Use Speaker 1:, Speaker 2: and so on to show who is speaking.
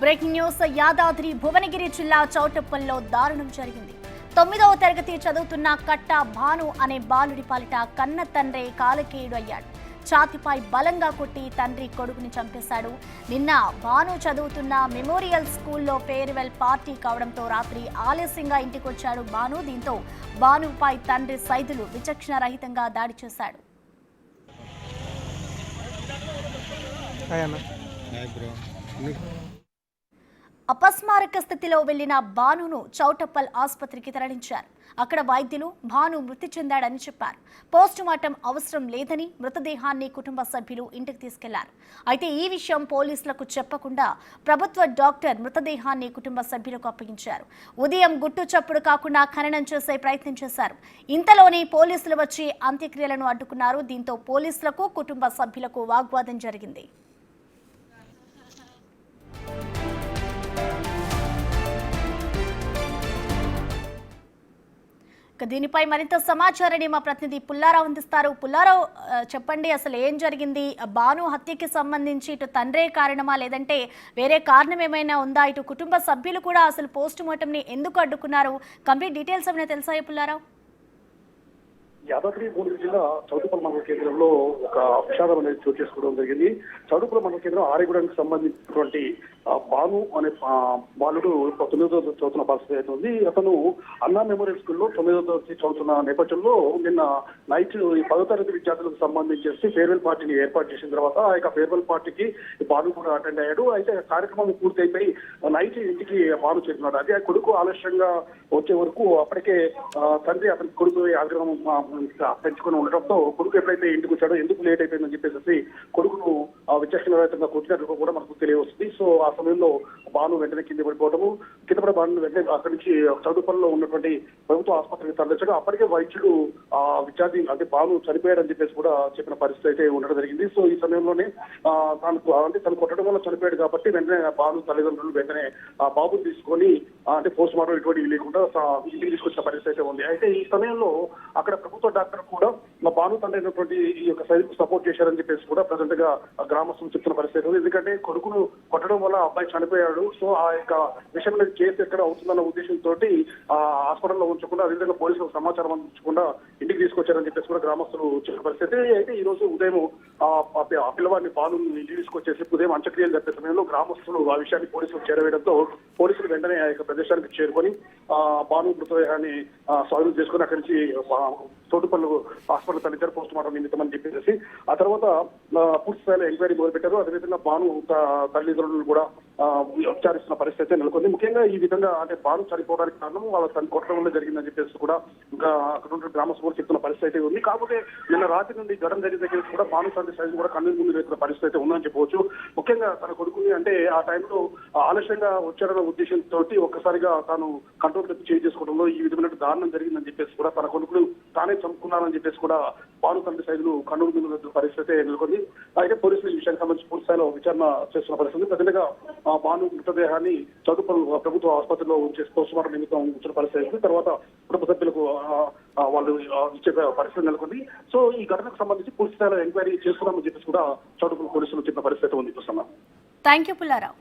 Speaker 1: Breaking news. Yadadri Bhuvanagiri జిల్లా చౌటప్పల్లో దారుణం జరిగింది. 9వ తరగతి చదువుతున్న కట్ట భాను అనే బాలుడి పాలిట కన్న తండ్రి కాలకేయుడు అయ్యాడు. ఛాతిపై బలంగా కొట్టి తండ్రి కొడుకుని చంపేశాడు. నిన్న భాను చదువుతున్న మెమోరియల్ స్కూల్లో ఫేర్వెల్ పార్టీ కావడంతో రాత్రి ఆలస్యంగా ఇంటికొచ్చాడు భాను. దీంతో భానుపై తండ్రి సైదులు విచక్షణ రహితంగా దాడి చేశాడు. అపస్మారక స్థితిలో వెళ్లిన భానును చౌటప్పల్ ఆసుపత్రికి తరలించారు. అక్కడ వైద్యులు భాను మృతి చెందాడని చెప్పారు. పోస్టుమార్టం అవసరం లేదని మృతదేహాన్ని కుటుంబ సభ్యులు ఇంటికి తీసుకెళ్లారు. అయితే ఈ విషయం పోలీసులకు చెప్పకుండా ప్రభుత్వ డాక్టర్ మృతదేహాన్ని కుటుంబ సభ్యులకు అప్పగించారు. ఉదయం గుట్టు చప్పుడు కాకుండా ఖననం చేసే ప్రయత్నం చేశారు. ఇంతలోనే పోలీసులు వచ్చి అంత్యక్రియలను అడ్డుకున్నారు. దీంతో పోలీసులకు కుటుంబ సభ్యులకు వాగ్వాదం జరిగింది. దీనిపై మరింత సమాచారాన్ని మా ప్రతినిధి పుల్లారావు అందిస్తారు. పుల్లారావు, చెప్పండి, అసలు ఏం జరిగింది? భాను హత్యకి సంబంధించి ఇటు తండ్రే కారణమా, లేదంటే వేరే కారణం ఏమైనా ఉందా? ఇటు కుటుంబ సభ్యులు కూడా అసలు పోస్ట్ మార్టంని ఎందుకు అడ్డుకున్నారు? కంప్లీట్ డీటెయిల్స్ ఏమైనా తెలుసాయా పుల్లారావు?
Speaker 2: యాదాద్రి భువనగిరి జిల్లా చౌటుప్పల్ మండల కేంద్రంలో ఒక విషాదం అనేది చోటు చేసుకోవడం జరిగింది. చౌటుప్పల్ మండల కేంద్రం ఆరేగూడానికి సంబంధించినటువంటి భాను అనే బాలుడు 9వ తరగతి చదువుతున్న పరిస్థితి అయితే ఉంది. అతను అన్నా మెమోరియల్ స్కూల్లో 9వ తరగతి చదువుతున్న నేపథ్యంలో నిన్న నైట్ 10వ తరగతి విద్యార్థులకు సంబంధించేసి ఫేర్వెల్ పార్టీని ఏర్పాటు చేసిన తర్వాత ఆ యొక్క ఫేర్వెల్ పార్టీకి బాను కూడా అటెండ్ అయ్యాడు. అయితే కార్యక్రమం పూర్తి అయిపోయి నైట్ ఇంటికి బాను చేరుకున్నాడు. అదే కొడుకు ఆలస్యంగా వచ్చే వరకు అప్పటికే తండ్రి అతని కొడుకు ఆగ్రహం పెంచుకొని ఉండడంతో కొడుకు ఎప్పుడైతే ఇంటికి వచ్చాడో ఎందుకు లేట్ అయిపోయిందని చెప్పేసి కొడుకును విచక్షణ రహితంగా కొట్టినట్టు కూడా మనకు తెలియవస్తుంది. సో ఆ సమయంలో బాను వెంటనే కింద పడిపోవడము, కింద పడే బాను వెంటనే అక్కడి నుంచి చౌటుప్పల్లో ఉన్నటువంటి ప్రభుత్వ ఆసుపత్రికి తరలించడం, అప్పటికే వైద్యుడు విద్యార్థి అంటే బాను చనిపోయాడని చెప్పేసి కూడా చెప్పిన పరిస్థితి అయితే ఉండడం జరిగింది. సో ఈ సమయంలోనే తను కొట్టడం వల్ల చనిపోయాడు కాబట్టి వెంటనే బాను తల్లిదండ్రులు వెంటనే ఆ బాబుని తీసుకొని అంటే పోస్ట్ మార్టం ఇటువంటివి లేకుండా ఇంటికి తీసుకొచ్చిన పరిస్థితి అయితే ఉంది. అయితే ఈ సమయంలో అక్కడ ప్రభుత్వ డాక్టర్ కూడా బాను తండ్రి అయినటువంటి ఈ యొక్క సైడ్కు సపోర్ట్ చేశారని చెప్పేసి కూడా ప్రజెంట్ గా గ్రామస్తులు చెప్తున్న పరిస్థితి ఉంది. ఎందుకంటే కొడుకును కొట్టడం వల్ల అబ్బాయి చనిపోయాడు. సో ఆ యొక్క విషయంలో కేసు ఎక్కడ అవుతుందన్న ఉద్దేశంతో ఆ హాస్పిటల్లో ఉంచకుండా అదేవిధంగా పోలీసులకు సమాచారం అందించకుండా ఇంటికి తీసుకొచ్చారని చెప్పేసి కూడా గ్రామస్తులు చెప్పిన పరిస్థితి. అయితే ఈ రోజు ఉదయం ఆ పిల్లవాడిని బాను ఇంటికి తీసుకొచ్చేసి ఉదయం అంత్యక్రియలు జరిపే సమయంలో గ్రామస్తులు ఆ విషయాన్ని పోలీసులకు చేరవేయడంతో పోలీసులు వెంటనే ఆ యొక్క ప్రదేశానికి చేరుకొని బాను మృతదేహాన్ని స్వాధీనం చేసుకుని అక్కడి నుంచి చౌటుప్పల్ హాస్పిటల్ తల్లిదండ్రులు పోస్ట్ మార్టం నిమిత్తమని చెప్పేసి ఆ తర్వాత పూర్తి స్థాయిలో ఎంక్వైరీ మొదలుపెట్టారు. అదేవిధంగా బాను తల్లిదండ్రులు కూడా విచారిస్తున్న పరిస్థితి నెలకొంది. ముఖ్యంగా ఈ విధంగా అంటే బాను చనిపోవడానికి కారణం వాళ్ళ తన కొట్టడం వల్ల జరిగిందని చెప్పేసి కూడా ఇంకా అక్కడ ఉన్న గ్రామస్తులు చెప్తున్న పరిస్థితి ఉంది. కాకపోతే నిన్న రాత్రి నుండి ఘటన జరిగిన దగ్గర కూడా బాను తండ్రి సైజు కూడా కన్ను ముందు వేస్తున్న పరిస్థితి ఉందని చెప్పవచ్చు. ముఖ్యంగా తన కొడుకుని అంటే ఆ టైంలో ఆలస్యంగా వచ్చాడన్న ఉద్దేశంతో ఒక్కసారిగా తాను కంట్రోల్ తప్పి చేంజ్ చేసుకోవడంలో ఈ విధమైన దారుణం జరిగిందని చెప్పేసి కూడా తన కొడుకులు తానే చంపుకున్నానని చెప్పేసి కూడా బాను తండ్రి సైజులు కన్నుల ముందు పరిస్థితి నెలకొంది. అయితే పోలీసులు ఈ విషయానికి సంబంధించి పూర్తి స్థాయిలో విచారణ చేస్తున్న పరిస్థితి. ప్రజలుగా బాను మృతదేహాన్ని చౌటుప్పల్ ప్రభుత్వ ఆసుపత్రిలో పోస్ట్ మార్టం నిమిత్తం ఉంచిన పరిస్థితి. తర్వాత కుటుంబ సభ్యులకు వాళ్ళు ఇచ్చే పరిస్థితి నెలకొంది. సో ఈ ఘటనకు సంబంధించి పూర్తి స్థాయిలో ఎంక్వైరీ చేస్తున్నామని చెప్పేసి కూడా చౌటుప్పల్ పోలీసులు చెప్పిన పరిస్థితి ఉంది.
Speaker 1: Thank you Pullarao.